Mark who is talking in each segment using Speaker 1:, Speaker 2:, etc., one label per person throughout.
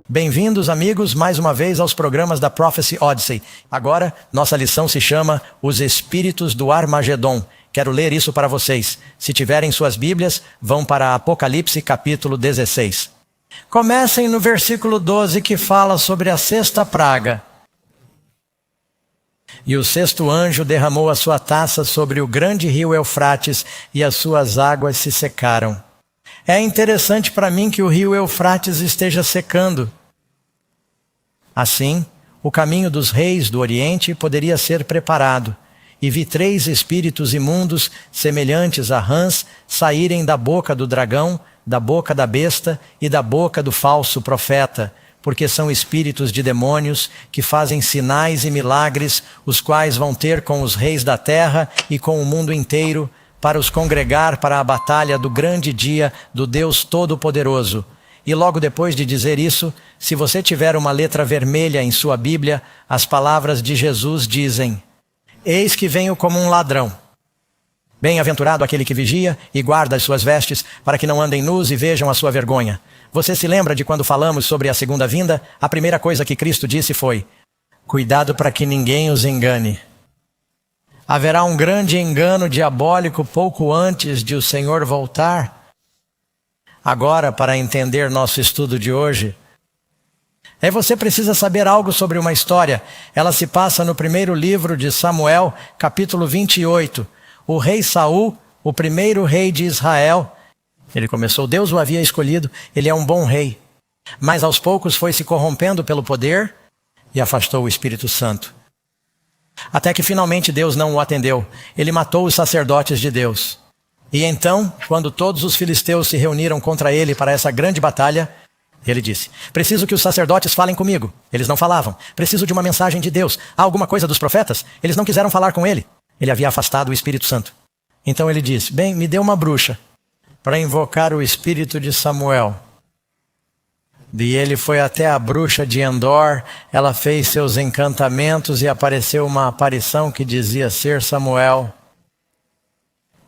Speaker 1: Bem-vindos, amigos, mais uma vez aos programas da Prophecy Odyssey. Agora, nossa lição se chama Os Espíritos do Armagedon. Quero ler isso para vocês. Se tiverem suas Bíblias, vão para Apocalipse capítulo 16. Comecem no versículo 12, que fala sobre a sexta praga. E o sexto anjo derramou a sua taça sobre o grande rio Eufrates, e as suas águas se secaram. É interessante para mim que o rio Eufrates esteja secando. Assim, o caminho dos reis do Oriente poderia ser preparado. E vi 3 espíritos imundos, semelhantes a rãs, saírem da boca do dragão, da boca da besta e da boca do falso profeta, porque são espíritos de demônios que fazem sinais e milagres, os quais vão ter com os reis da terra e com o mundo inteiro, para os congregar para a batalha do grande dia do Deus Todo-Poderoso. E logo depois de dizer isso, se você tiver uma letra vermelha em sua Bíblia, as palavras de Jesus dizem: Eis que venho como um ladrão. Bem-aventurado aquele que vigia e guarda as suas vestes, para que não andem nus e vejam a sua vergonha. Você se lembra de quando falamos sobre a segunda vinda? A primeira coisa que Cristo disse foi: cuidado para que ninguém os engane. Haverá um grande engano diabólico pouco antes de o Senhor voltar? Agora, para entender nosso estudo de hoje, você precisa saber algo sobre uma história. Ela se passa no primeiro livro de Samuel, capítulo 28. O rei Saul, o primeiro rei de Israel, Deus o havia escolhido, ele é um bom rei. Mas aos poucos foi se corrompendo pelo poder e afastou o Espírito Santo. Até que finalmente Deus não o atendeu. Ele matou os sacerdotes de Deus. E então, quando todos os filisteus se reuniram contra ele para essa grande batalha, ele disse: preciso que os sacerdotes falem comigo. Eles não falavam. Preciso de uma mensagem de Deus. Há alguma coisa dos profetas? Eles não quiseram falar com ele. Ele havia afastado o Espírito Santo. Então ele disse: bem, me dê uma bruxa para invocar o espírito de Samuel. E ele foi até a bruxa de Endor, ela fez seus encantamentos e apareceu uma aparição que dizia ser Samuel.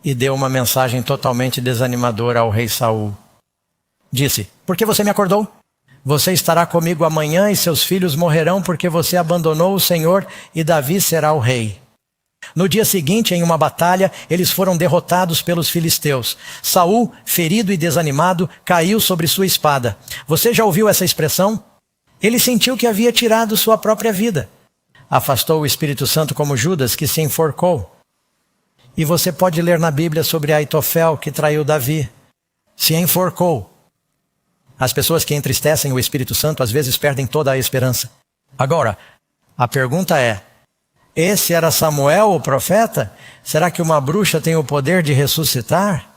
Speaker 1: E deu uma mensagem totalmente desanimadora ao rei Saul. Disse: por que você me acordou? Você estará comigo amanhã e seus filhos morrerão porque você abandonou o Senhor e Davi será o rei. No dia seguinte, em uma batalha, eles foram derrotados pelos filisteus. Saul, ferido e desanimado, caiu sobre sua espada. Você já ouviu essa expressão? Ele sentiu que havia tirado sua própria vida. Afastou o Espírito Santo como Judas, que se enforcou. E você pode ler na Bíblia sobre Aitofel, que traiu Davi. Se enforcou. As pessoas que entristecem o Espírito Santo às vezes perdem toda a esperança. Agora, a pergunta é: esse era Samuel, o profeta? Será que uma bruxa tem o poder de ressuscitar?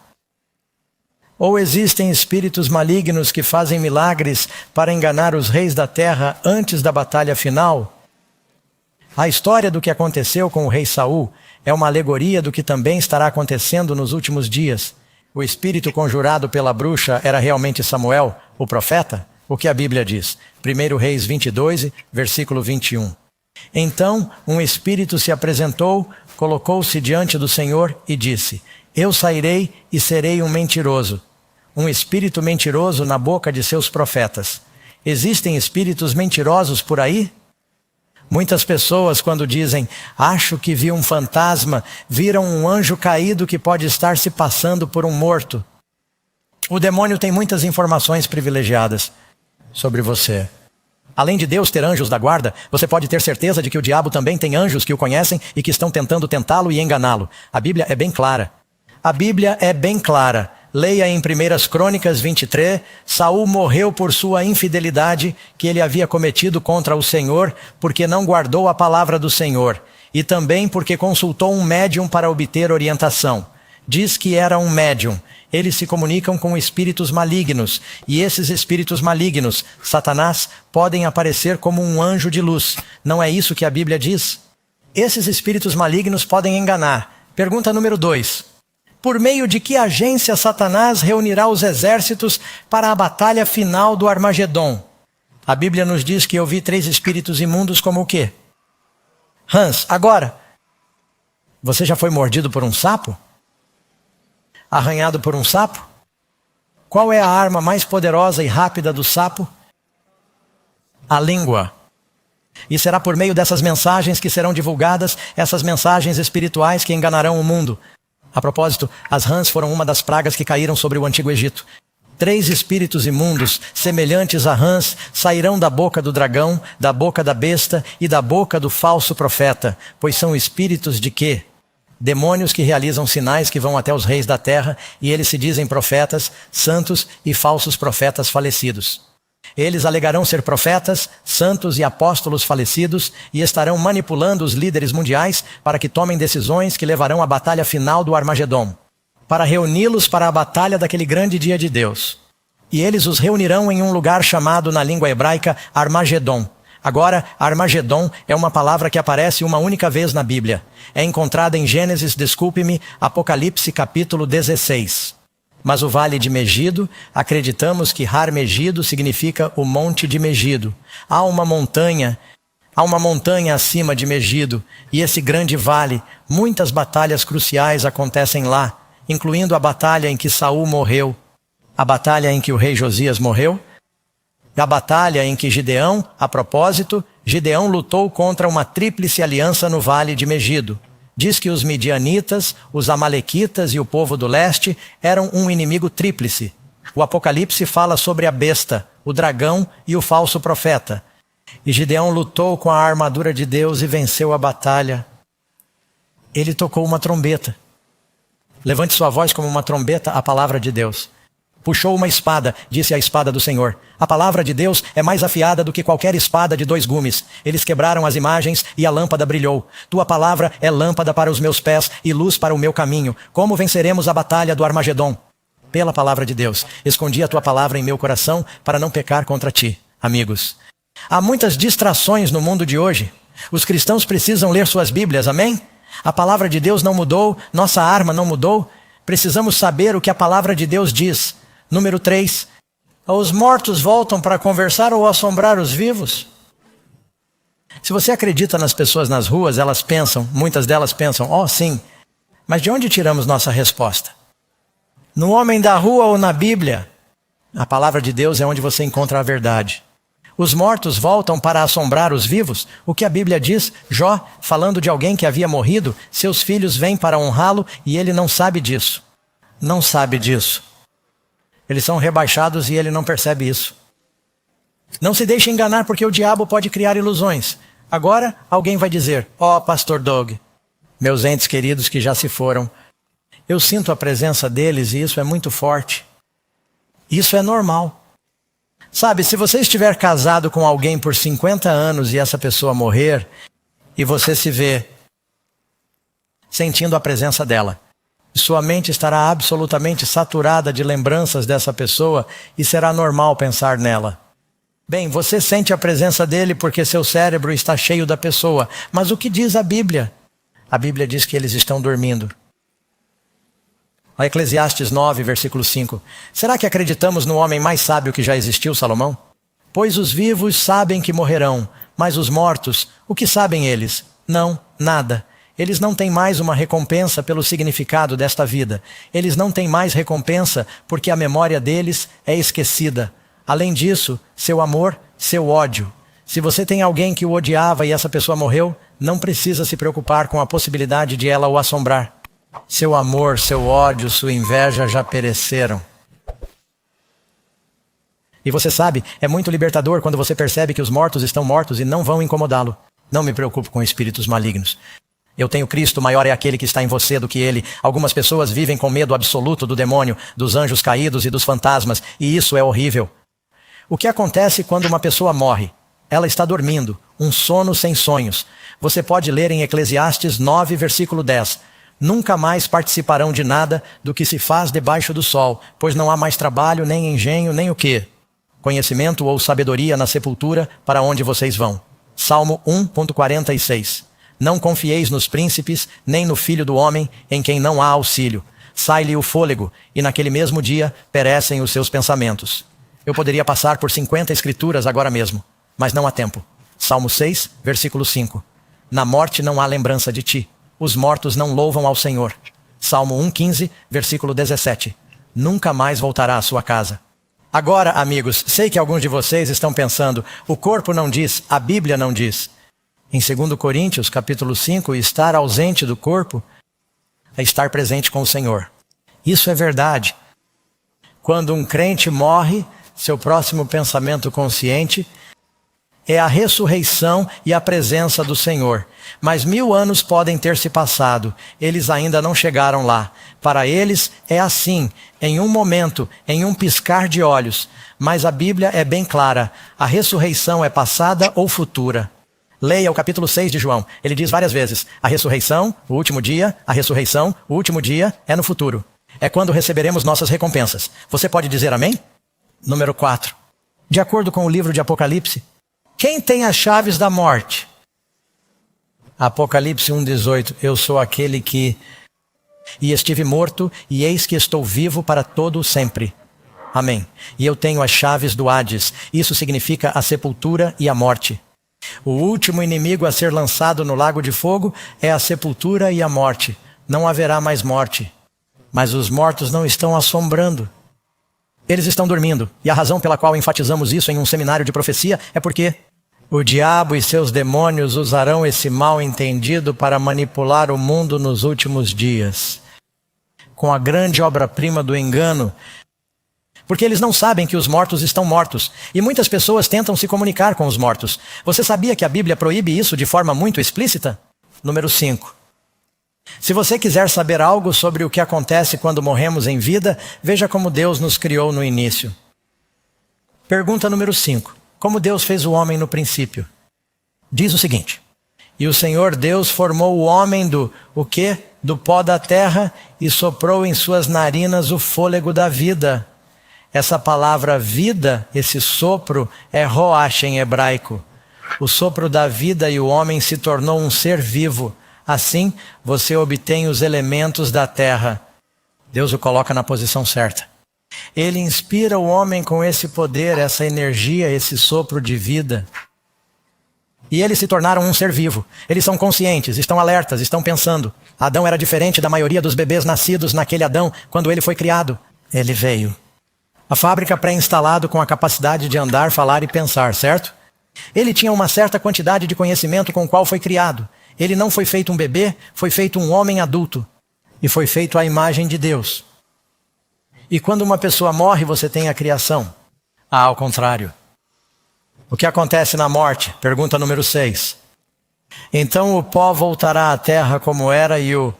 Speaker 1: Ou existem espíritos malignos que fazem milagres para enganar os reis da terra antes da batalha final? A história do que aconteceu com o rei Saul é uma alegoria do que também estará acontecendo nos últimos dias. O espírito conjurado pela bruxa era realmente Samuel, o profeta? O que a Bíblia diz? 1 Reis 22, versículo 21. Então um espírito se apresentou, colocou-se diante do Senhor e disse: eu sairei e serei um mentiroso. Um espírito mentiroso na boca de seus profetas. Existem espíritos mentirosos por aí? Muitas pessoas, quando dizem: acho que vi um fantasma, viram um anjo caído que pode estar se passando por um morto. O demônio tem muitas informações privilegiadas sobre você. Além de Deus ter anjos da guarda, você pode ter certeza de que o diabo também tem anjos que o conhecem e que estão tentando tentá-lo e enganá-lo. A Bíblia é bem clara. A Bíblia é bem clara. Leia em 1 Crônicas 23, Saul morreu por sua infidelidade que ele havia cometido contra o Senhor, porque não guardou a palavra do Senhor, e também porque consultou um médium para obter orientação. Diz que era um médium. Eles se comunicam com espíritos malignos, e esses espíritos malignos, Satanás, podem aparecer como um anjo de luz. Não é isso que a Bíblia diz? Esses espíritos malignos podem enganar. Pergunta número 2. Por meio de que agência Satanás reunirá os exércitos para a batalha final do Armagedon? A Bíblia nos diz que eu vi 3 espíritos imundos como o quê? Rãs. Agora, você já foi mordido por um sapo? Arranhado por um sapo? Qual é a arma mais poderosa e rápida do sapo? A língua. E será por meio dessas mensagens que serão divulgadas, essas mensagens espirituais que enganarão o mundo. A propósito, as rãs foram uma das pragas que caíram sobre o Antigo Egito. 3 espíritos imundos, semelhantes a rãs, sairão da boca do dragão, da boca da besta e da boca do falso profeta, pois são espíritos de quê? Demônios que realizam sinais que vão até os reis da terra, e eles se dizem profetas, santos e falsos profetas falecidos. Eles alegarão ser profetas, santos e apóstolos falecidos e estarão manipulando os líderes mundiais para que tomem decisões que levarão à batalha final do Armagedom, para reuni-los para a batalha daquele grande dia de Deus. E eles os reunirão em um lugar chamado na língua hebraica Armagedom. Agora, Armagedom é uma palavra que aparece uma única vez na Bíblia. É encontrada em Gênesis, Apocalipse capítulo 16. Mas o vale de Megido, acreditamos que Har Megido significa o monte de Megido. Há uma montanha acima de Megido, e esse grande vale, muitas batalhas cruciais acontecem lá, incluindo a batalha em que Saul morreu, a batalha em que o rei Josias morreu, a batalha em que Gideão, a propósito, Gideão lutou contra uma tríplice aliança no vale de Megido. Diz que os midianitas, os amalequitas e o povo do leste eram um inimigo tríplice. O Apocalipse fala sobre a besta, o dragão e o falso profeta. E Gideão lutou com a armadura de Deus e venceu a batalha. Ele tocou uma trombeta. Levante sua voz como uma trombeta à palavra de Deus. Puxou uma espada, disse a espada do Senhor. A palavra de Deus é mais afiada do que qualquer espada de 2 gumes. Eles quebraram as imagens e a lâmpada brilhou. Tua palavra é lâmpada para os meus pés e luz para o meu caminho. Como venceremos a batalha do Armagedom? Pela palavra de Deus. Escondi a tua palavra em meu coração para não pecar contra ti. Amigos, há muitas distrações no mundo de hoje. Os cristãos precisam ler suas Bíblias, amém? A palavra de Deus não mudou, nossa arma não mudou. Precisamos saber o que a palavra de Deus diz. Número 3. Os mortos voltam para conversar ou assombrar os vivos? Se você acredita nas pessoas nas ruas, elas pensam, muitas delas pensam, oh sim, mas de onde tiramos nossa resposta? No homem da rua ou na Bíblia? A palavra de Deus é onde você encontra a verdade. Os mortos voltam para assombrar os vivos? O que a Bíblia diz? Jó, falando de alguém que havia morrido, seus filhos vêm para honrá-lo e ele não sabe disso. Não sabe disso. Eles são rebaixados e ele não percebe isso. Não se deixe enganar porque o diabo pode criar ilusões. Agora alguém vai dizer, Pastor Doug, meus entes queridos que já se foram, eu sinto a presença deles e isso é muito forte. Isso é normal. Sabe, se você estiver casado com alguém por 50 anos e essa pessoa morrer, e você se vê sentindo a presença dela, sua mente estará absolutamente saturada de lembranças dessa pessoa e será normal pensar nela. Bem, você sente a presença dele porque seu cérebro está cheio da pessoa. Mas o que diz a Bíblia? A Bíblia diz que eles estão dormindo. A Eclesiastes 9, versículo 5. Será que acreditamos no homem mais sábio que já existiu, Salomão? Pois os vivos sabem que morrerão, mas os mortos, o que sabem eles? Não, nada. Eles não têm mais uma recompensa pelo significado desta vida. Eles não têm mais recompensa porque a memória deles é esquecida. Além disso, seu amor, seu ódio. Se você tem alguém que o odiava e essa pessoa morreu, não precisa se preocupar com a possibilidade de ela o assombrar. Seu amor, seu ódio, sua inveja já pereceram. E você sabe, é muito libertador quando você percebe que os mortos estão mortos e não vão incomodá-lo. Não me preocupo com espíritos malignos. Eu tenho Cristo, maior é aquele que está em você do que ele. Algumas pessoas vivem com medo absoluto do demônio, dos anjos caídos e dos fantasmas, e isso é horrível. O que acontece quando uma pessoa morre? Ela está dormindo, um sono sem sonhos. Você pode ler em Eclesiastes 9, versículo 10. Nunca mais participarão de nada do que se faz debaixo do sol, pois não há mais trabalho, nem engenho, nem o quê? Conhecimento ou sabedoria na sepultura para onde vocês vão. Salmo 1.46. Não confieis nos príncipes, nem no filho do homem, em quem não há auxílio. Sai-lhe o fôlego, e naquele mesmo dia perecem os seus pensamentos. Eu poderia passar por 50 escrituras agora mesmo, mas não há tempo. Salmo 6, versículo 5. Na morte não há lembrança de ti. Os mortos não louvam ao Senhor. Salmo 1,15, versículo 17. Nunca mais voltará à sua casa. Agora, amigos, sei que alguns de vocês estão pensando, o corpo não diz, a Bíblia não diz. Em 2 Coríntios, capítulo 5, estar ausente do corpo é estar presente com o Senhor. Isso é verdade. Quando um crente morre, seu próximo pensamento consciente é a ressurreição e a presença do Senhor. Mas 1000 anos podem ter se passado, eles ainda não chegaram lá. Para eles é assim, em um momento, em um piscar de olhos. Mas a Bíblia é bem clara, a ressurreição é passada ou futura. Leia o capítulo 6 de João, ele diz várias vezes, a ressurreição, o último dia, a ressurreição, o último dia é no futuro. É quando receberemos nossas recompensas. Você pode dizer amém? Número 4. De acordo com o livro de Apocalipse, quem tem as chaves da morte? Apocalipse 1,18. Eu sou aquele que... E estive morto, e eis que estou vivo para todo o sempre. Amém. E eu tenho as chaves do Hades. Isso significa a sepultura e a morte. O último inimigo a ser lançado no lago de fogo é a sepultura e a morte. Não haverá mais morte. Mas os mortos não estão assombrando. Eles estão dormindo. E a razão pela qual enfatizamos isso em um seminário de profecia é porque o diabo e seus demônios usarão esse mal entendido para manipular o mundo nos últimos dias. Com a grande obra-prima do engano. Porque eles não sabem que os mortos estão mortos. E muitas pessoas tentam se comunicar com os mortos. Você sabia que a Bíblia proíbe isso de forma muito explícita? Número 5. Se você quiser saber algo sobre o que acontece quando morremos em vida, veja como Deus nos criou no início. Pergunta número 5. Como Deus fez o homem no princípio? Diz o seguinte: e o Senhor Deus formou o homem o quê? Do pó da terra e soprou em suas narinas o fôlego da vida. Essa palavra vida, esse sopro, é roach em hebraico. O sopro da vida e o homem se tornou um ser vivo. Assim, você obtém os elementos da terra. Deus o coloca na posição certa. Ele inspira o homem com esse poder, essa energia, esse sopro de vida. E eles se tornaram um ser vivo. Eles são conscientes, estão alertas, estão pensando. Adão era diferente da maioria dos bebês nascidos naquele Adão, quando ele foi criado. Ele veio. A fábrica pré-instalado com a capacidade de andar, falar e pensar, certo? Ele tinha uma certa quantidade de conhecimento com o qual foi criado. Ele não foi feito um bebê, foi feito um homem adulto. E foi feito à imagem de Deus. E quando uma pessoa morre, você tem a criação. Ao contrário. O que acontece na morte? Pergunta número 6. Então o pó voltará à terra como era e o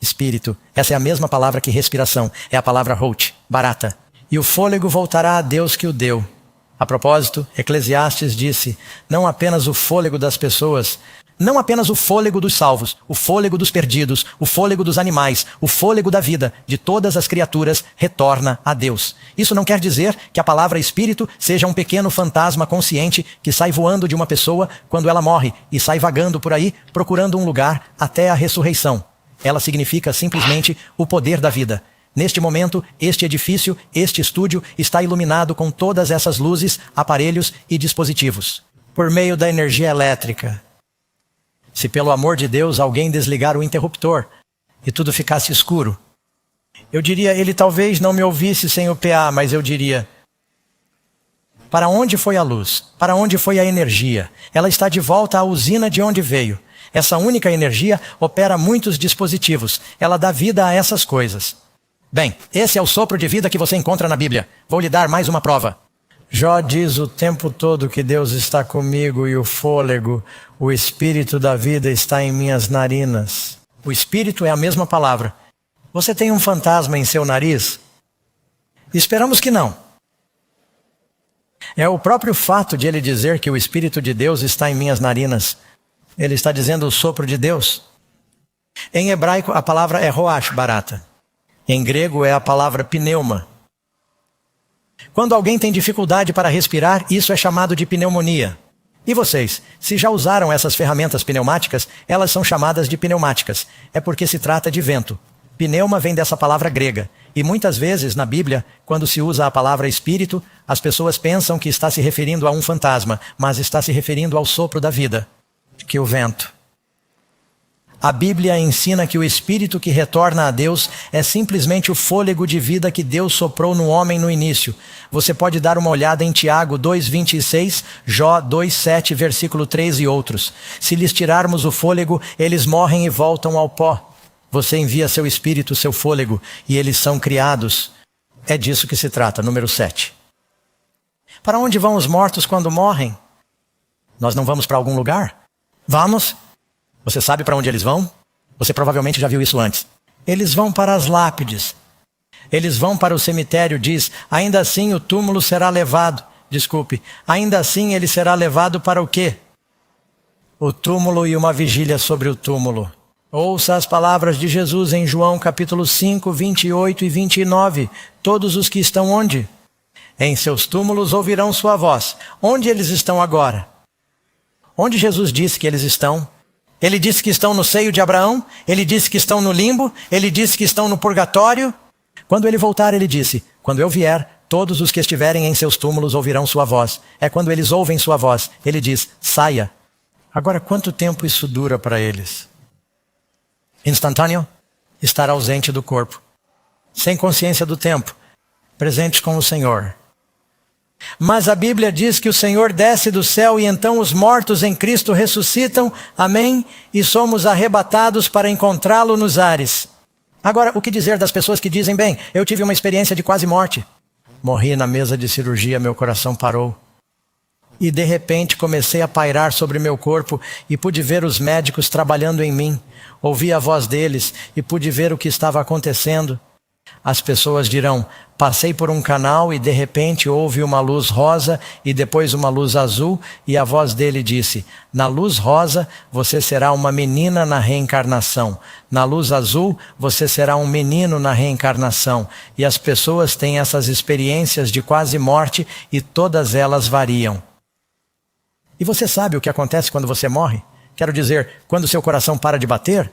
Speaker 1: espírito. Essa é a mesma palavra que respiração. É a palavra roach, barata. E o fôlego voltará a Deus que o deu. A propósito, Eclesiastes disse, não apenas o fôlego das pessoas, não apenas o fôlego dos salvos, o fôlego dos perdidos, o fôlego dos animais, o fôlego da vida, de todas as criaturas, retorna a Deus. Isso não quer dizer que a palavra espírito seja um pequeno fantasma consciente que sai voando de uma pessoa quando ela morre e sai vagando por aí procurando um lugar até a ressurreição. Ela significa simplesmente o poder da vida. Neste momento, este edifício, este estúdio, está iluminado com todas essas luzes, aparelhos e dispositivos. Por meio da energia elétrica. Se pelo amor de Deus alguém desligar o interruptor e tudo ficasse escuro, eu diria, ele talvez não me ouvisse sem o PA, mas eu diria, para onde foi a luz? Para onde foi a energia? Ela está de volta à usina de onde veio. Essa única energia opera muitos dispositivos. Ela dá vida a essas coisas. Bem, esse é o sopro de vida que você encontra na Bíblia. Vou lhe dar mais uma prova. Jó diz o tempo todo que Deus está comigo e o fôlego, o espírito da vida está em minhas narinas. O espírito é a mesma palavra. Você tem um fantasma em seu nariz? Esperamos que não. É o próprio fato de ele dizer que o espírito de Deus está em minhas narinas. Ele está dizendo o sopro de Deus. Em hebraico a palavra é roach, barata. Em grego é a palavra pneuma. Quando alguém tem dificuldade para respirar, isso é chamado de pneumonia. E vocês, se já usaram essas ferramentas pneumáticas, elas são chamadas de pneumáticas. É porque se trata de vento. Pneuma vem dessa palavra grega. E muitas vezes, na Bíblia, quando se usa a palavra espírito, as pessoas pensam que está se referindo a um fantasma, mas está se referindo ao sopro da vida, que o vento. A Bíblia ensina que o espírito que retorna a Deus é simplesmente o fôlego de vida que Deus soprou no homem no início. Você pode dar uma olhada em Tiago 2:26, Jó 2:7, versículo 3 e outros. Se lhes tirarmos o fôlego, eles morrem e voltam ao pó. Você envia seu espírito, seu fôlego, e eles são criados. É disso que se trata, número 7. Para onde vão os mortos quando morrem? Nós não vamos para algum lugar? Vamos. Você sabe para onde eles vão? Você provavelmente já viu isso antes. Eles vão para as lápides. Eles vão para o cemitério, diz, ainda assim o túmulo será levado. Desculpe, ainda assim ele será levado para o quê? O túmulo e uma vigília sobre o túmulo. Ouça as palavras de Jesus em João capítulo 5, 28 e 29. Todos os que estão onde? Em seus túmulos ouvirão sua voz. Onde eles estão agora? Onde Jesus disse que eles estão? Ele disse que estão no seio de Abraão, ele disse que estão no limbo, ele disse que estão no purgatório. Quando ele voltar, ele disse, quando eu vier, todos os que estiverem em seus túmulos ouvirão sua voz. É quando eles ouvem sua voz, ele diz, saia. Agora, quanto tempo isso dura para eles? Instantâneo? Estar ausente do corpo. Sem consciência do tempo. Presentes com o Senhor. Mas a Bíblia diz que o Senhor desce do céu e então os mortos em Cristo ressuscitam, amém? E somos arrebatados para encontrá-lo nos ares. Agora, o que dizer das pessoas que dizem, bem, eu tive uma experiência de quase morte. Morri na mesa de cirurgia, meu coração parou. E de repente comecei a pairar sobre meu corpo e pude ver os médicos trabalhando em mim. Ouvi a voz deles e pude ver o que estava acontecendo. As pessoas dirão, passei por um canal e de repente houve uma luz rosa e depois uma luz azul e a voz dele disse, na luz rosa você será uma menina na reencarnação, na luz azul você será um menino na reencarnação. E as pessoas têm essas experiências de quase morte e todas elas variam. E você sabe o que acontece quando você morre? Quero dizer, quando seu coração para de bater?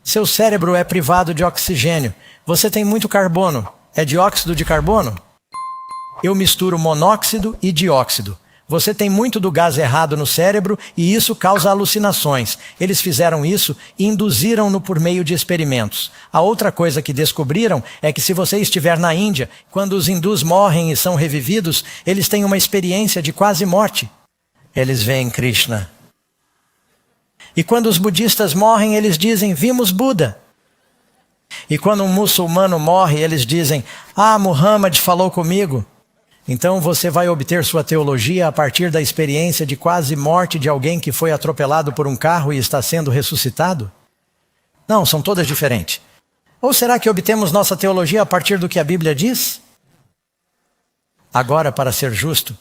Speaker 1: Seu cérebro é privado de oxigênio. Você tem muito carbono. É dióxido de carbono? Eu misturo monóxido e dióxido. Você tem muito do gás errado no cérebro e isso causa alucinações. Eles fizeram isso e induziram-no por meio de experimentos. A outra coisa que descobriram é que se você estiver na Índia, quando os hindus morrem e são revividos, eles têm uma experiência de quase morte. Eles veem Krishna. E quando os budistas morrem, eles dizem, vimos Buda. E quando um muçulmano morre, eles dizem, Muhammad falou comigo. Então você vai obter sua teologia a partir da experiência de quase morte de alguém que foi atropelado por um carro e está sendo ressuscitado? Não, são todas diferentes. Ou será que obtemos nossa teologia a partir do que a Bíblia diz? Agora, para ser justo,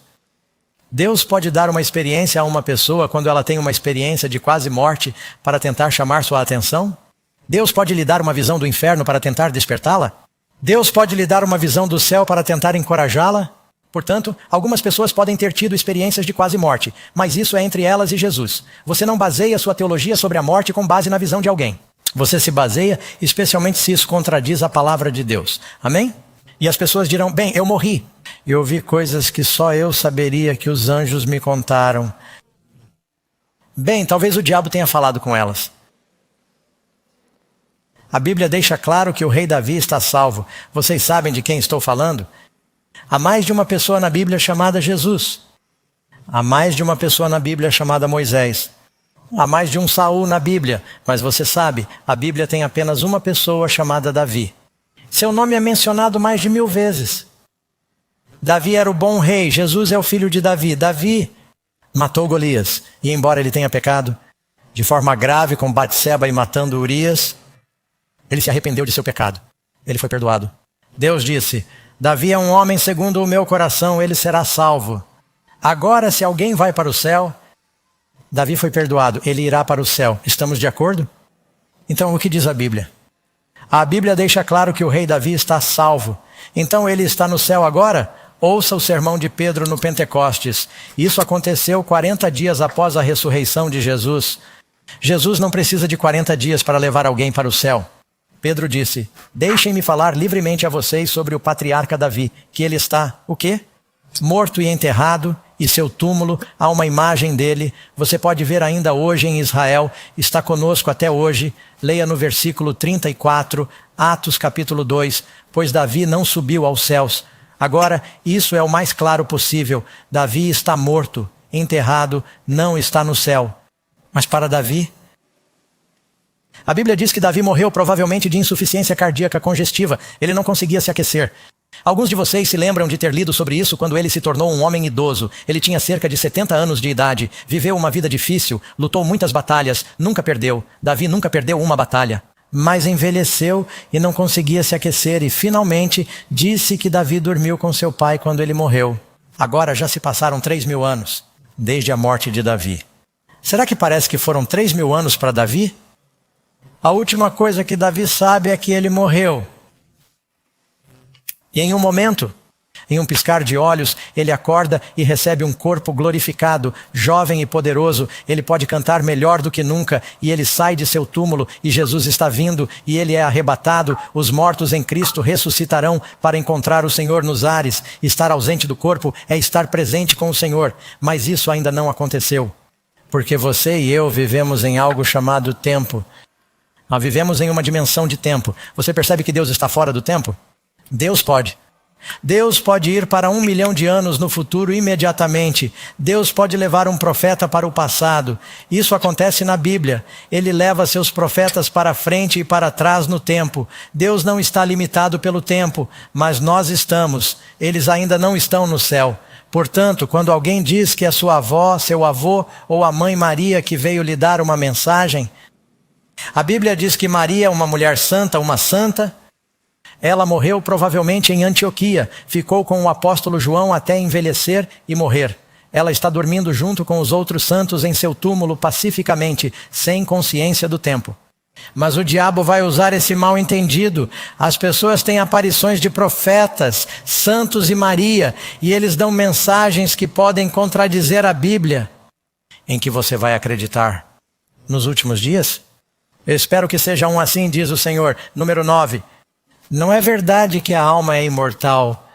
Speaker 1: Deus pode dar uma experiência a uma pessoa quando ela tem uma experiência de quase morte para tentar chamar sua atenção? Deus pode lhe dar uma visão do inferno para tentar despertá-la? Deus pode lhe dar uma visão do céu para tentar encorajá-la? Portanto, algumas pessoas podem ter tido experiências de quase morte, mas isso é entre elas e Jesus. Você não baseia sua teologia sobre a morte com base na visão de alguém. Você se baseia, especialmente se isso contradiz a palavra de Deus. Amém? E as pessoas dirão, bem, eu morri. Eu ouvi coisas que só eu saberia que os anjos me contaram. Bem, talvez o diabo tenha falado com elas. A Bíblia deixa claro que o rei Davi está salvo. Vocês sabem de quem estou falando? Há mais de uma pessoa na Bíblia chamada Jesus. Há mais de uma pessoa na Bíblia chamada Moisés. Há mais de um Saul na Bíblia. Mas você sabe, a Bíblia tem apenas uma pessoa chamada Davi. Seu nome é mencionado mais de 1000 vezes. Davi era o bom rei. Jesus é o filho de Davi. Davi matou Golias. E embora ele tenha pecado de forma grave com Batseba e matando Urias, ele se arrependeu de seu pecado. Ele foi perdoado. Deus disse, Davi é um homem segundo o meu coração, ele será salvo. Agora, se alguém vai para o céu, Davi foi perdoado, ele irá para o céu. Estamos de acordo? Então, o que diz a Bíblia? A Bíblia deixa claro que o rei Davi está salvo. Então, ele está no céu agora? Ouça o sermão de Pedro no Pentecostes. Isso aconteceu 40 dias após a ressurreição de Jesus. Jesus não precisa de 40 dias para levar alguém para o céu. Pedro disse, deixem-me falar livremente a vocês sobre o patriarca Davi, que ele está, o quê? Morto e enterrado, e seu túmulo há uma imagem dele. Você pode ver ainda hoje em Israel, está conosco até hoje. Leia no versículo 34, Atos capítulo 2, pois Davi não subiu aos céus. Agora, isso é o mais claro possível. Davi está morto, enterrado, não está no céu. Mas para Davi, a Bíblia diz que Davi morreu provavelmente de insuficiência cardíaca congestiva. Ele não conseguia se aquecer. Alguns de vocês se lembram de ter lido sobre isso quando ele se tornou um homem idoso. Ele tinha cerca de 70 anos de idade, viveu uma vida difícil, lutou muitas batalhas, nunca perdeu. Davi nunca perdeu uma batalha. Mas envelheceu e não conseguia se aquecer e finalmente disse que Davi dormiu com seu pai quando ele morreu. Agora já se passaram 3.000 anos desde a morte de Davi. Será que parece que foram 3.000 anos para Davi? A última coisa que Davi sabe é que ele morreu. E em um momento, em um piscar de olhos, ele acorda e recebe um corpo glorificado, jovem e poderoso. Ele pode cantar melhor do que nunca e ele sai de seu túmulo e Jesus está vindo e ele é arrebatado. Os mortos em Cristo ressuscitarão para encontrar o Senhor nos ares. Estar ausente do corpo é estar presente com o Senhor, mas isso ainda não aconteceu. Porque você e eu vivemos em algo chamado tempo. Nós vivemos em uma dimensão de tempo. Você percebe que Deus está fora do tempo? Deus pode. Deus pode ir para 1 milhão de anos no futuro imediatamente. Deus pode levar um profeta para o passado. Isso acontece na Bíblia. Ele leva seus profetas para frente e para trás no tempo. Deus não está limitado pelo tempo, mas nós estamos. Eles ainda não estão no céu. Portanto, quando alguém diz que é sua avó, seu avô ou a mãe Maria que veio lhe dar uma mensagem, a Bíblia diz que Maria é uma mulher santa, uma santa. Ela morreu provavelmente em Antioquia, ficou com o apóstolo João até envelhecer e morrer. Ela está dormindo junto com os outros santos em seu túmulo pacificamente, sem consciência do tempo. Mas o diabo vai usar esse mal entendido. As pessoas têm aparições de profetas, santos e Maria, e eles dão mensagens que podem contradizer a Bíblia. Em que você vai acreditar? Nos últimos dias? Eu espero que seja um assim, diz o Senhor. Número 9. Não é verdade que a alma é imortal,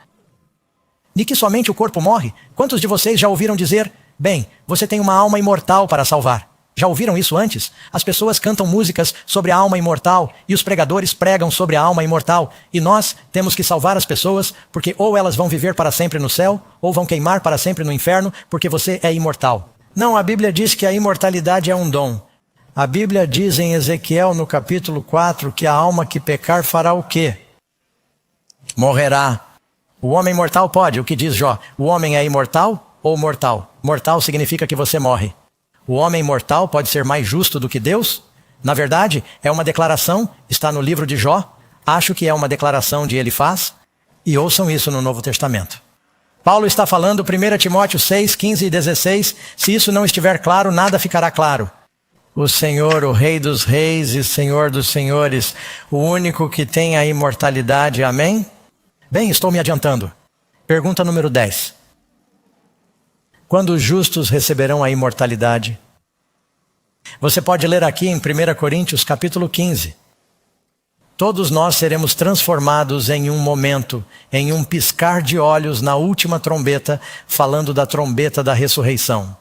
Speaker 1: e que somente o corpo morre? Quantos de vocês já ouviram dizer, bem, você tem uma alma imortal para salvar? Já ouviram isso antes? As pessoas cantam músicas sobre a alma imortal, e os pregadores pregam sobre a alma imortal, e nós temos que salvar as pessoas, porque ou elas vão viver para sempre no céu, ou vão queimar para sempre no inferno, porque você é imortal. Não, a Bíblia diz que a imortalidade é um dom. A Bíblia diz em Ezequiel, no capítulo 4, que a alma que pecar fará o quê? Morrerá. O homem mortal pode. O que diz Jó? O homem é imortal ou mortal? Mortal significa que você morre. O homem mortal pode ser mais justo do que Deus? Na verdade, é uma declaração, está no livro de Jó. Acho que é uma declaração de Elifaz. E ouçam isso no Novo Testamento. Paulo está falando, 1 Timóteo 6, 15 e 16. Se isso não estiver claro, nada ficará claro. O Senhor, o Rei dos Reis e Senhor dos Senhores, o único que tem a imortalidade, amém? Bem, estou me adiantando. Pergunta número 10. Quando os justos receberão a imortalidade? Você pode ler aqui em 1 Coríntios capítulo 15. Todos nós seremos transformados em um momento, em um piscar de olhos na última trombeta, falando da trombeta da ressurreição.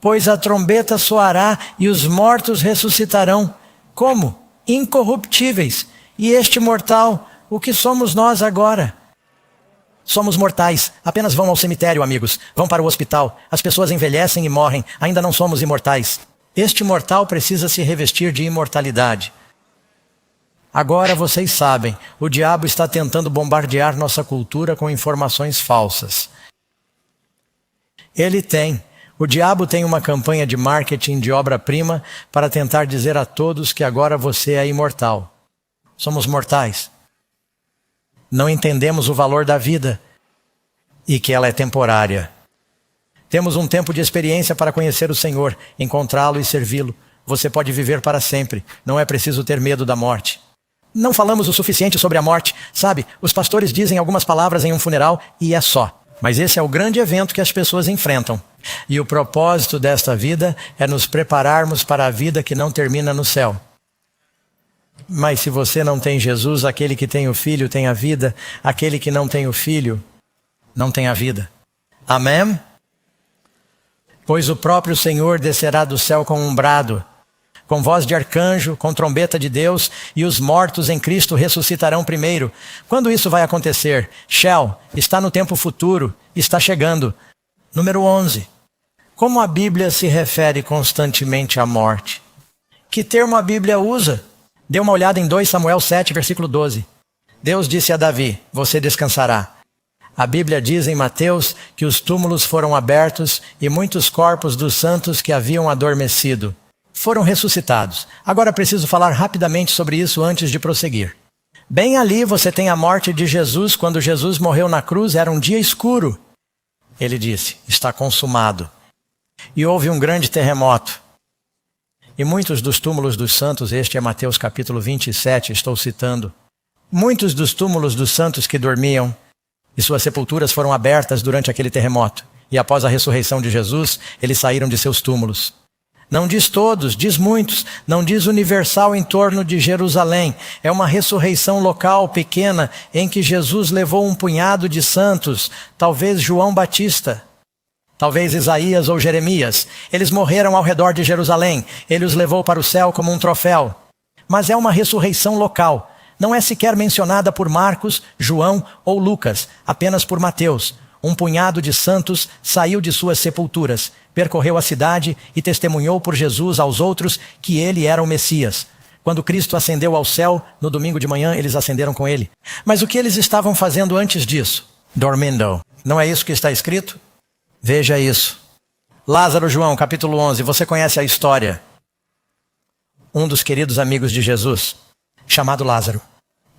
Speaker 1: Pois a trombeta soará e os mortos ressuscitarão. Como? Incorruptíveis. E este mortal, o que somos nós agora? Somos mortais. Apenas vão ao cemitério, amigos. Vão para o hospital. As pessoas envelhecem e morrem. Ainda não somos imortais. Este mortal precisa se revestir de imortalidade. Agora vocês sabem, o diabo está tentando bombardear nossa cultura com informações falsas. O diabo tem uma campanha de marketing de obra-prima para tentar dizer a todos que agora você é imortal. Somos mortais. Não entendemos o valor da vida e que ela é temporária. Temos um tempo de experiência para conhecer o Senhor, encontrá-lo e servi-lo. Você pode viver para sempre. Não é preciso ter medo da morte. Não falamos o suficiente sobre a morte. Sabe, os pastores dizem algumas palavras em um funeral e é só. Mas esse é o grande evento que as pessoas enfrentam. E o propósito desta vida é nos prepararmos para a vida que não termina no céu. Mas se você não tem Jesus, aquele que tem o Filho tem a vida, aquele que não tem o Filho não tem a vida. Amém? Pois o próprio Senhor descerá do céu com um brado, com voz de arcanjo, com trombeta de Deus, e os mortos em Cristo ressuscitarão primeiro. Quando isso vai acontecer? Shell, está no tempo futuro, está chegando. Número 11. Como a Bíblia se refere constantemente à morte? Que termo a Bíblia usa? Dê uma olhada em 2 Samuel 7, versículo 12. Deus disse a Davi, você descansará. A Bíblia diz em Mateus que os túmulos foram abertos e muitos corpos dos santos que haviam adormecido foram ressuscitados. Agora preciso falar rapidamente sobre isso antes de prosseguir. Bem ali você tem a morte de Jesus. Quando Jesus morreu na cruz, era um dia escuro. Ele disse, está consumado. E houve um grande terremoto. E muitos dos túmulos dos santos, este é Mateus capítulo 27, estou citando. Muitos dos túmulos dos santos que dormiam e suas sepulturas foram abertas durante aquele terremoto. E após a ressurreição de Jesus, eles saíram de seus túmulos. Não diz todos, diz muitos. Não diz universal em torno de Jerusalém. É uma ressurreição local, pequena, em que Jesus levou um punhado de santos, talvez João Batista, talvez Isaías ou Jeremias. Eles morreram ao redor de Jerusalém. Ele os levou para o céu como um troféu. Mas é uma ressurreição local. Não é sequer mencionada por Marcos, João ou Lucas, apenas por Mateus. Um punhado de santos saiu de suas sepulturas, percorreu a cidade e testemunhou por Jesus aos outros que ele era o Messias. Quando Cristo ascendeu ao céu, no domingo de manhã, eles ascenderam com ele. Mas o que eles estavam fazendo antes disso? Dormindo. Não é isso que está escrito? Veja isso. Lázaro, João, capítulo 11. Você conhece a história? Um dos queridos amigos de Jesus, chamado Lázaro,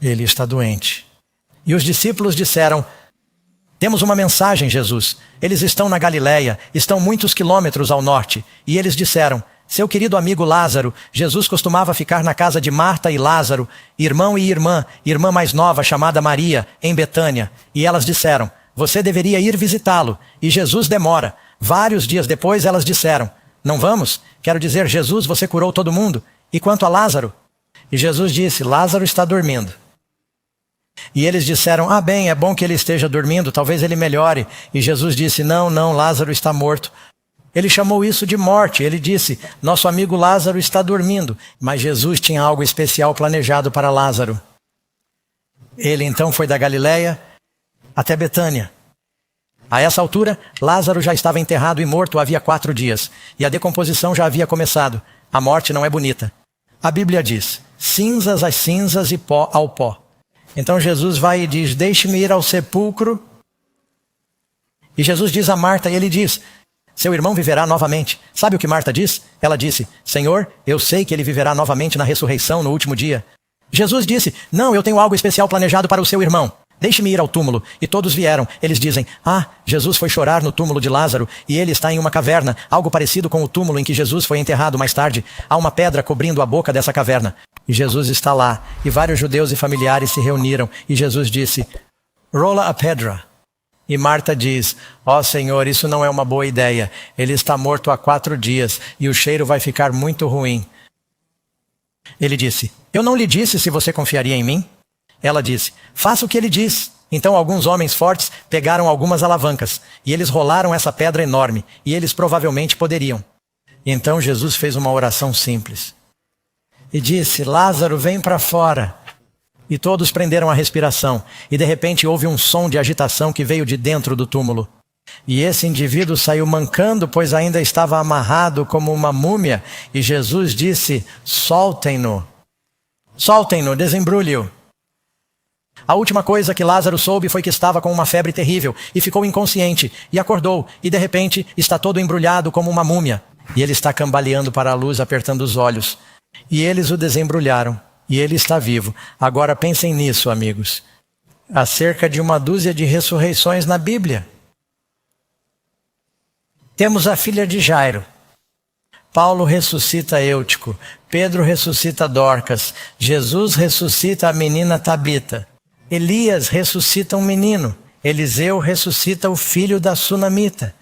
Speaker 1: ele está doente. E os discípulos disseram, temos uma mensagem, Jesus. Eles estão na Galileia, estão muitos quilômetros ao norte. E eles disseram, seu querido amigo Lázaro, Jesus costumava ficar na casa de Marta e Lázaro, irmão e irmã mais nova chamada Maria, em Betânia. E elas disseram, você deveria ir visitá-lo. E Jesus demora. Vários dias depois elas disseram, não vamos? Quero dizer, Jesus, você curou todo mundo. E quanto a Lázaro? E Jesus disse, Lázaro está dormindo. E eles disseram, bem, é bom que ele esteja dormindo, talvez ele melhore. E Jesus disse, não, Lázaro está morto. Ele chamou isso de morte. Ele disse, nosso amigo Lázaro está dormindo. Mas Jesus tinha algo especial planejado para Lázaro. Ele então foi da Galileia até Betânia. A essa altura, Lázaro já estava enterrado e morto havia 4 dias. E a decomposição já havia começado. A morte não é bonita. A Bíblia diz, cinzas às cinzas e pó ao pó. Então Jesus vai e diz, deixe-me ir ao sepulcro. E Jesus diz a Marta, e ele diz, seu irmão viverá novamente. Sabe o que Marta diz? Ela disse, Senhor, eu sei que ele viverá novamente na ressurreição no último dia. Jesus disse, não, eu tenho algo especial planejado para o seu irmão. Deixe-me ir ao túmulo. E todos vieram. Eles dizem, Jesus foi chorar no túmulo de Lázaro e ele está em uma caverna, algo parecido com o túmulo em que Jesus foi enterrado mais tarde. Há uma pedra cobrindo a boca dessa caverna. E Jesus está lá. E vários judeus e familiares se reuniram. E Jesus disse, rola a pedra. E Marta diz, Senhor, isso não é uma boa ideia. Ele está morto há 4 dias e o cheiro vai ficar muito ruim. Ele disse, eu não lhe disse se você confiaria em mim? Ela disse, faça o que ele diz. Então alguns homens fortes pegaram algumas alavancas e eles rolaram essa pedra enorme e eles provavelmente poderiam. Então Jesus fez uma oração simples e disse, Lázaro, vem para fora. E todos prenderam a respiração e de repente houve um som de agitação que veio de dentro do túmulo. E esse indivíduo saiu mancando, pois ainda estava amarrado como uma múmia. E Jesus disse, soltem-no, desembrulhe-o. A última coisa que Lázaro soube foi que estava com uma febre terrível e ficou inconsciente e acordou e de repente está todo embrulhado como uma múmia. E ele está cambaleando para a luz, apertando os olhos. E eles o desembrulharam e ele está vivo. Agora pensem nisso, amigos. Há cerca de 1 dúzia de ressurreições na Bíblia. Temos a filha de Jairo. Paulo ressuscita Eutico. Pedro ressuscita Dorcas. Jesus ressuscita a menina Tabita. Elias ressuscita um menino. Eliseu ressuscita o filho da sunamita.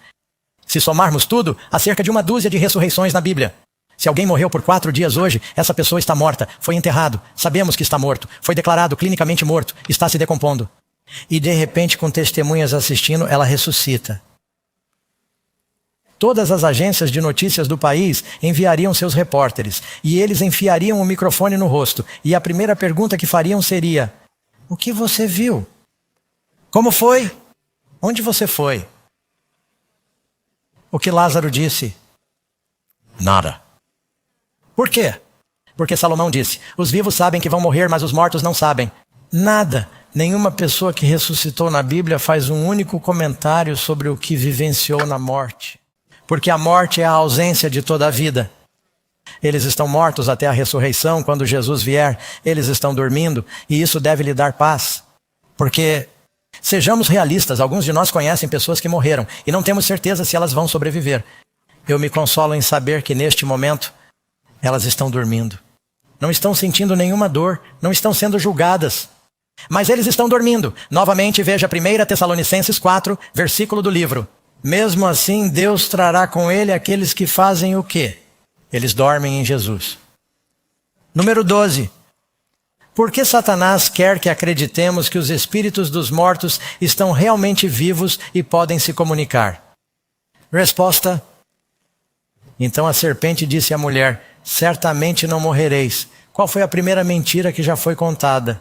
Speaker 1: Se somarmos tudo, há cerca de 1 dúzia de ressurreições na Bíblia. Se alguém morreu por 4 dias hoje, essa pessoa está morta, foi enterrado, sabemos que está morto, foi declarado clinicamente morto, está se decompondo. E de repente, com testemunhas assistindo, ela ressuscita. Todas as agências de notícias do país enviariam seus repórteres, e eles enfiariam o microfone no rosto, e a primeira pergunta que fariam seria: o que você viu? Como foi? Onde você foi? O que Lázaro disse? Nada. Por quê? Porque Salomão disse: os vivos sabem que vão morrer, mas os mortos não sabem. Nada. Nenhuma pessoa que ressuscitou na Bíblia faz um único comentário sobre o que vivenciou na morte. Porque a morte é a ausência de toda a vida. Eles estão mortos até a ressurreição, quando Jesus vier, eles estão dormindo, e isso deve lhe dar paz. Porque, sejamos realistas, alguns de nós conhecem pessoas que morreram, e não temos certeza se elas vão sobreviver. Eu me consolo em saber que neste momento, elas estão dormindo. Não estão sentindo nenhuma dor, não estão sendo julgadas. Mas eles estão dormindo. Novamente, veja 1 Tessalonicenses 4, versículo do livro. Mesmo assim, Deus trará com ele aqueles que fazem o quê? Eles dormem em Jesus. Número 12. Por que Satanás quer que acreditemos que os espíritos dos mortos estão realmente vivos e podem se comunicar? Resposta: então a serpente disse à mulher: certamente não morrereis. Qual foi a primeira mentira que já foi contada?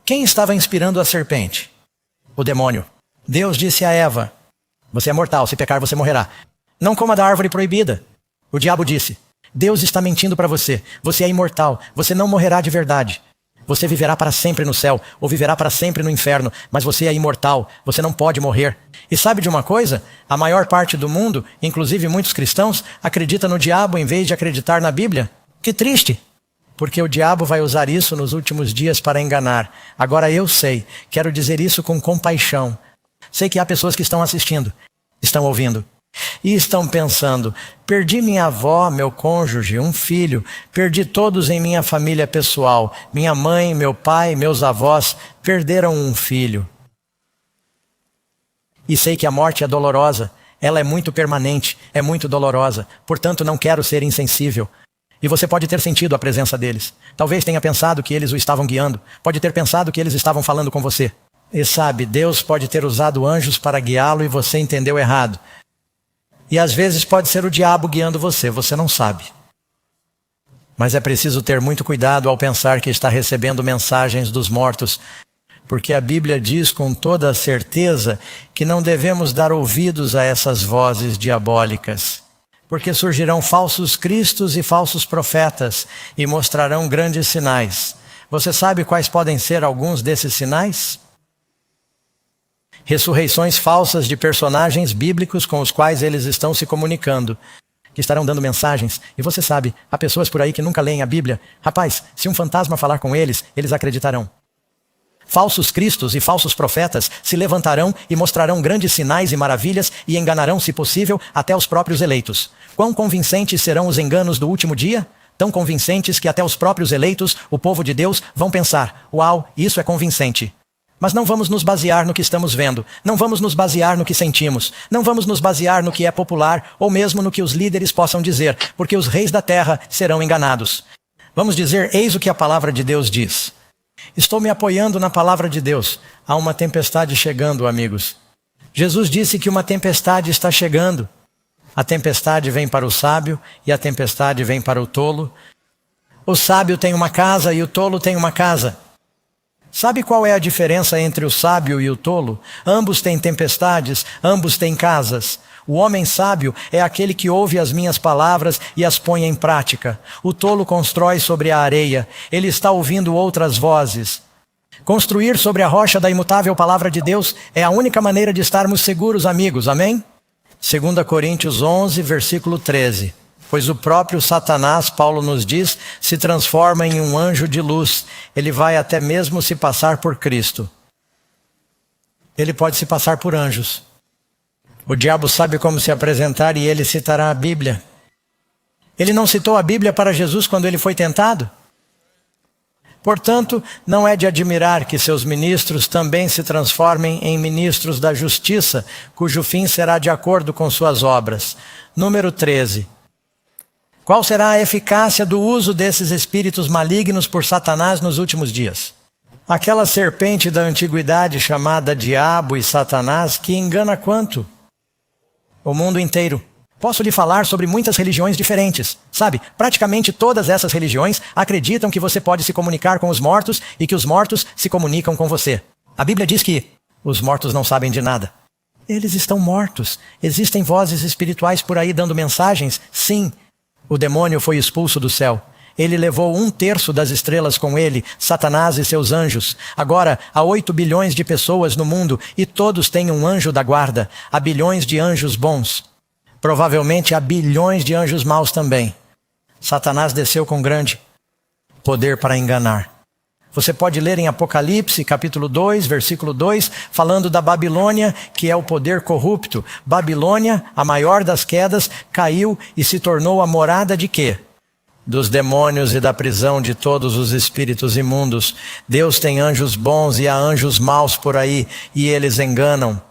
Speaker 1: Quem estava inspirando a serpente? O demônio. Deus disse a Eva: você é mortal, se pecar você morrerá. Não coma da árvore proibida. O diabo disse: Deus está mentindo para você. Você é imortal, você não morrerá de verdade. Você viverá para sempre no céu, ou viverá para sempre no inferno, mas você é imortal, você não pode morrer. E sabe de uma coisa? A maior parte do mundo, inclusive muitos cristãos, acredita no diabo em vez de acreditar na Bíblia. Que triste! Porque o diabo vai usar isso nos últimos dias para enganar. Agora eu sei, quero dizer isso com compaixão. Sei que há pessoas que estão assistindo, estão ouvindo, e estão pensando: perdi minha avó, meu cônjuge, um filho, perdi todos em minha família pessoal, minha mãe, meu pai, meus avós, perderam um filho. E sei que a morte é dolorosa, ela é muito permanente, é muito dolorosa, portanto não quero ser insensível. E você pode ter sentido a presença deles. Talvez tenha pensado que eles o estavam guiando, pode ter pensado que eles estavam falando com você. E sabe, Deus pode ter usado anjos para guiá-lo e você entendeu errado. E às vezes pode ser o diabo guiando você, você não sabe. Mas é preciso ter muito cuidado ao pensar que está recebendo mensagens dos mortos, porque a Bíblia diz com toda a certeza que não devemos dar ouvidos a essas vozes diabólicas, porque surgirão falsos cristos e falsos profetas e mostrarão grandes sinais. Você sabe quais podem ser alguns desses sinais? Ressurreições falsas de personagens bíblicos com os quais eles estão se comunicando, que estarão dando mensagens. E você sabe, há pessoas por aí que nunca leem a Bíblia. Rapaz, se um fantasma falar com eles, eles acreditarão. Falsos cristos e falsos profetas se levantarão e mostrarão grandes sinais e maravilhas e enganarão, se possível, até os próprios eleitos. Quão convincentes serão os enganos do último dia? Tão convincentes que até os próprios eleitos, o povo de Deus, vão pensar: uau, isso é convincente. Mas não vamos nos basear no que estamos vendo, não vamos nos basear no que sentimos, não vamos nos basear no que é popular ou mesmo no que os líderes possam dizer, porque os reis da terra serão enganados. Vamos dizer: eis o que a palavra de Deus diz. Estou me apoiando na palavra de Deus. Há uma tempestade chegando, amigos. Jesus disse que uma tempestade está chegando. A tempestade vem para o sábio e a tempestade vem para o tolo. O sábio tem uma casa e o tolo tem uma casa. Sabe qual é a diferença entre o sábio e o tolo? Ambos têm tempestades, ambos têm casas. O homem sábio é aquele que ouve as minhas palavras e as põe em prática. O tolo constrói sobre a areia, ele está ouvindo outras vozes. Construir sobre a rocha da imutável palavra de Deus é a única maneira de estarmos seguros, amigos, amém? 2 Coríntios 11, versículo 13. Pois o próprio Satanás, Paulo nos diz, se transforma em um anjo de luz. Ele vai até mesmo se passar por Cristo. Ele pode se passar por anjos. O diabo sabe como se apresentar e ele citará a Bíblia. Ele não citou a Bíblia para Jesus quando ele foi tentado? Portanto, não é de admirar que seus ministros também se transformem em ministros da justiça, cujo fim será de acordo com suas obras. Número 13. Qual será a eficácia do uso desses espíritos malignos por Satanás nos últimos dias? Aquela serpente da antiguidade chamada Diabo e Satanás, que engana quanto? O mundo inteiro. Posso lhe falar sobre muitas religiões diferentes. Sabe, praticamente todas essas religiões acreditam que você pode se comunicar com os mortos e que os mortos se comunicam com você. A Bíblia diz que os mortos não sabem de nada. Eles estão mortos. Existem vozes espirituais por aí dando mensagens? Sim. O demônio foi expulso do céu. Ele levou 1/3 das estrelas com ele, Satanás e seus anjos. Agora, há 8 bilhões de pessoas no mundo e todos têm um anjo da guarda. Há bilhões de anjos bons. Provavelmente há bilhões de anjos maus também. Satanás desceu com grande poder para enganar. Você pode ler em Apocalipse, capítulo 2, versículo 2, falando da Babilônia, que é o poder corrupto. Babilônia, a maior das quedas, caiu e se tornou a morada de quê? Dos demônios e da prisão de todos os espíritos imundos. Deus tem anjos bons e há anjos maus por aí, e eles enganam.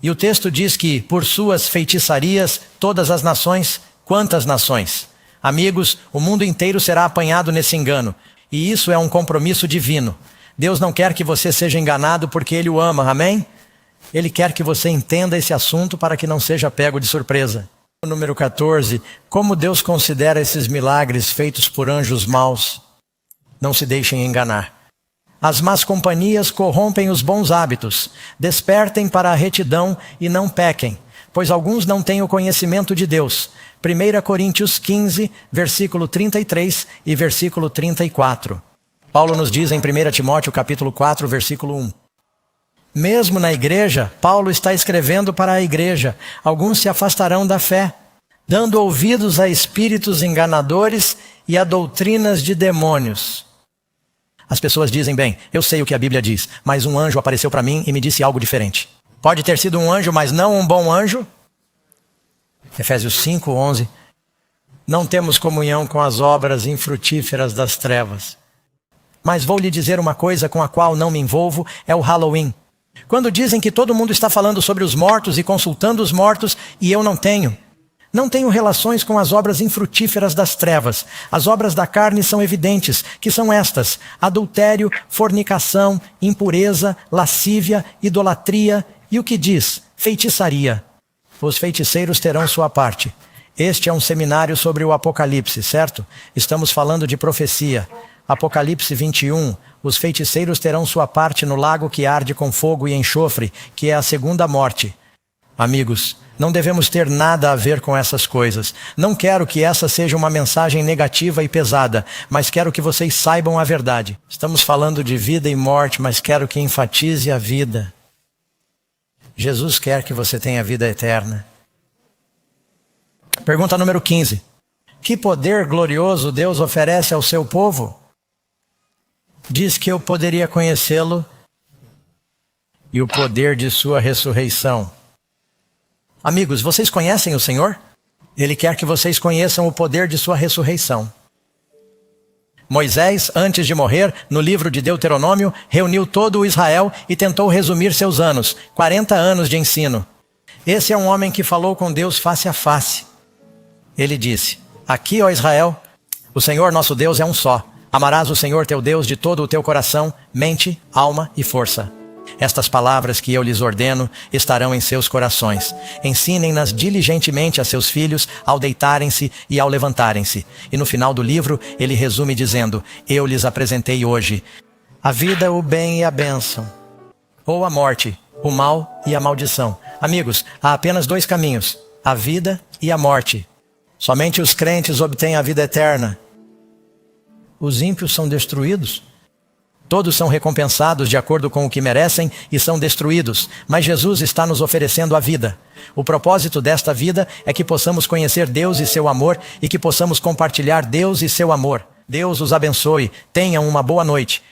Speaker 1: E o texto diz que, por suas feitiçarias, todas as nações, quantas nações? Amigos, o mundo inteiro será apanhado nesse engano. E isso é um compromisso divino. Deus não quer que você seja enganado porque Ele o ama, amém? Ele quer que você entenda esse assunto para que não seja pego de surpresa. Número 14. Como Deus considera esses milagres feitos por anjos maus? Não se deixem enganar. As más companhias corrompem os bons hábitos. Despertem para a retidão e não pequem, pois alguns não têm o conhecimento de Deus. 1 Coríntios 15, versículo 33 e versículo 34. Paulo nos diz em 1 Timóteo capítulo 4, versículo 1. Mesmo na igreja, Paulo está escrevendo para a igreja. Alguns se afastarão da fé, dando ouvidos a espíritos enganadores e a doutrinas de demônios. As pessoas dizem, bem, eu sei o que a Bíblia diz, mas um anjo apareceu para mim e me disse algo diferente. Pode ter sido um anjo, mas não um bom anjo? Efésios 5, 11. Não temos comunhão com as obras infrutíferas das trevas. Mas vou lhe dizer uma coisa com a qual não me envolvo, é o Halloween. Quando dizem que todo mundo está falando sobre os mortos e consultando os mortos, e eu não tenho. Não tenho relações com as obras infrutíferas das trevas. As obras da carne são evidentes, que são estas: adultério, fornicação, impureza, lascívia, idolatria e o que diz? Feitiçaria. Os feiticeiros terão sua parte. Este é um seminário sobre o Apocalipse, certo? Estamos falando de profecia. Apocalipse 21, os feiticeiros terão sua parte no lago que arde com fogo e enxofre, que é a segunda morte. Amigos, não devemos ter nada a ver com essas coisas. Não quero que essa seja uma mensagem negativa e pesada, mas quero que vocês saibam a verdade. Estamos falando de vida e morte, mas quero que enfatize a vida. Jesus quer que você tenha vida eterna. Pergunta número 15. Que poder glorioso Deus oferece ao seu povo? Diz que eu poderia conhecê-lo e o poder de sua ressurreição. Amigos, vocês conhecem o Senhor? Ele quer que vocês conheçam o poder de sua ressurreição. Moisés, antes de morrer, no livro de Deuteronômio, reuniu todo o Israel e tentou resumir seus anos, 40 anos de ensino. Esse é um homem que falou com Deus face a face. Ele disse: aqui, ó Israel, o Senhor nosso Deus é um só. Amarás o Senhor teu Deus de todo o teu coração, mente, alma e força. Estas palavras que eu lhes ordeno estarão em seus corações. Ensinem-nas diligentemente a seus filhos ao deitarem-se e ao levantarem-se. E no final do livro ele resume dizendo: eu lhes apresentei hoje a vida, o bem e a bênção, ou a morte, o mal e a maldição. Amigos, há apenas 2 caminhos: a vida e a morte. Somente os crentes obtêm a vida eterna. Os ímpios são destruídos. Todos são recompensados de acordo com o que merecem e são destruídos. Mas Jesus está nos oferecendo a vida. O propósito desta vida é que possamos conhecer Deus e seu amor e que possamos compartilhar Deus e seu amor. Deus os abençoe. Tenham uma boa noite.